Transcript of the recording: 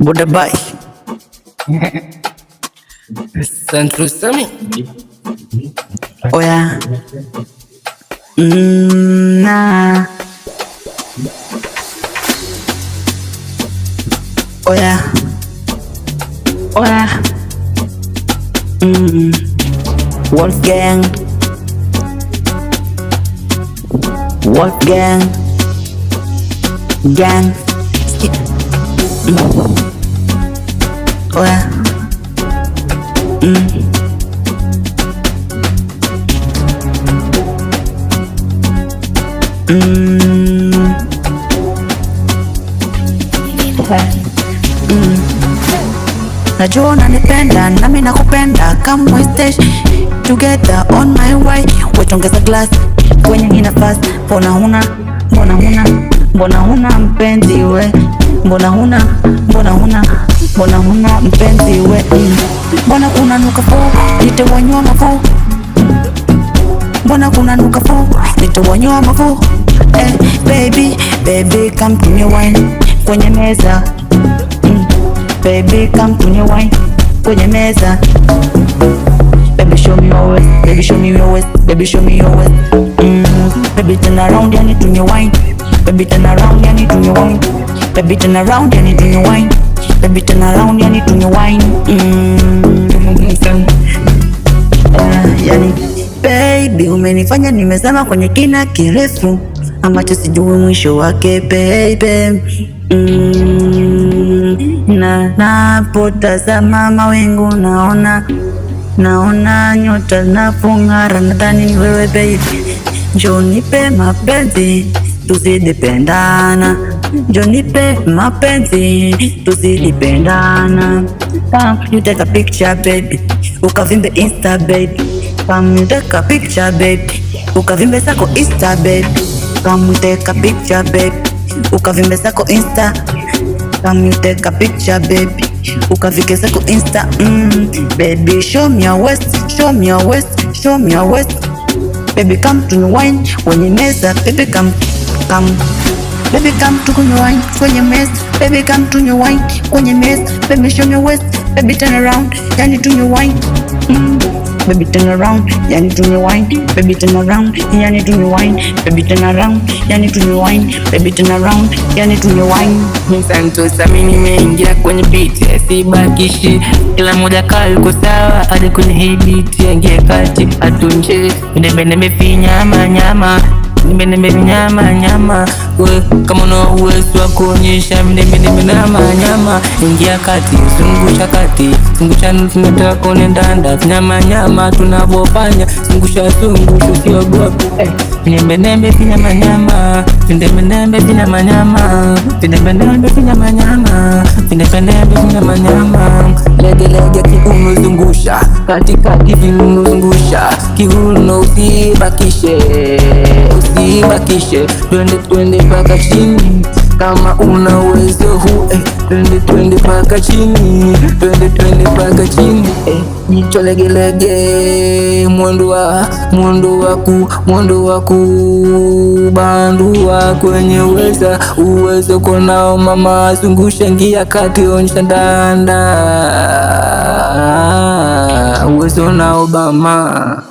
Buddha Bai Central Sami. Oh yeah. Nah. Oh yeah. Oh yeah. Wolfgang. Wolfgang. Gang. Oh yeah. Najua unanipenda nami nakupenda, come we stay together on my way. Wetongeza glass kwenye hii nafasi. Mbona huna mpenzi we? Mbona huna mpenzi we? Mbona unanuka fo nitawanywa mafo? Mbona unanuka fo nitawanywa mafo? Baby come to me wine kwenye meza. Baby come to me wine kwenye meza. Baby show me your waist, baby show me your waist, baby show me your waist. Baby turn around, you need to me wine. Baby turn around, you need to me wine. Baby turn around, you need to me wine. Baby turn around, you need to me wine. Yani baby umenifanya nimezama kwenye kina kirefu ambacho sijui mwisho wake baby. Na napotazama mawingu naona nyota zinapong'ara, nadhani ni wewe baby. Njoo nipe mapenzi tuzidipendana, njoo nipe mapenzi tuzidipendana. Come you take a picture baby, ukavimbe Insta baby. Come you take a picture baby, ukavimbe zako Insta baby. Come you take a picture baby, ukavimbe zako Insta. Come you take a picture baby, ukavike zako Insta. Baby show me your waist, show me your waist, show me your waist. Baby come to me wine kwenye meza. Baby come baby come to me wine kwenye meza. Baby come to me wine kwenye meza. Baby show me your waist, baby turn around, yani to me wine. Baby turn around, yani to me wine. Baby turn around, yani to me wine. Baby turn around, yani to me wine. Baby turn around, yani to me wine. Santo Sami nimeingia kwenye beat, sibakishi kila moja yuko sawa, hadi kwenye hii beat yangie kati atunje ndembe finya nyama nyama we, kama una uwezo wa kuonyesha ndembe nyama, ingia kati, zungusha tunataka kuone ndanda nyama tunavofanya, zungusha siogope. Ndembe finya nyama, ndembe finya nyama, ndembe finya nyama, lege kiuno zungusha, katikati viuno zungusha, kiuno usibakishe, twende paka chini kama una uwezo huu, twende paka chini, twende paka chini, jicho legelege, mwendo wa kubandua kwenye uwezo konao mama, zungusha ngia kati, onyesha ndanda uwezo na Obama.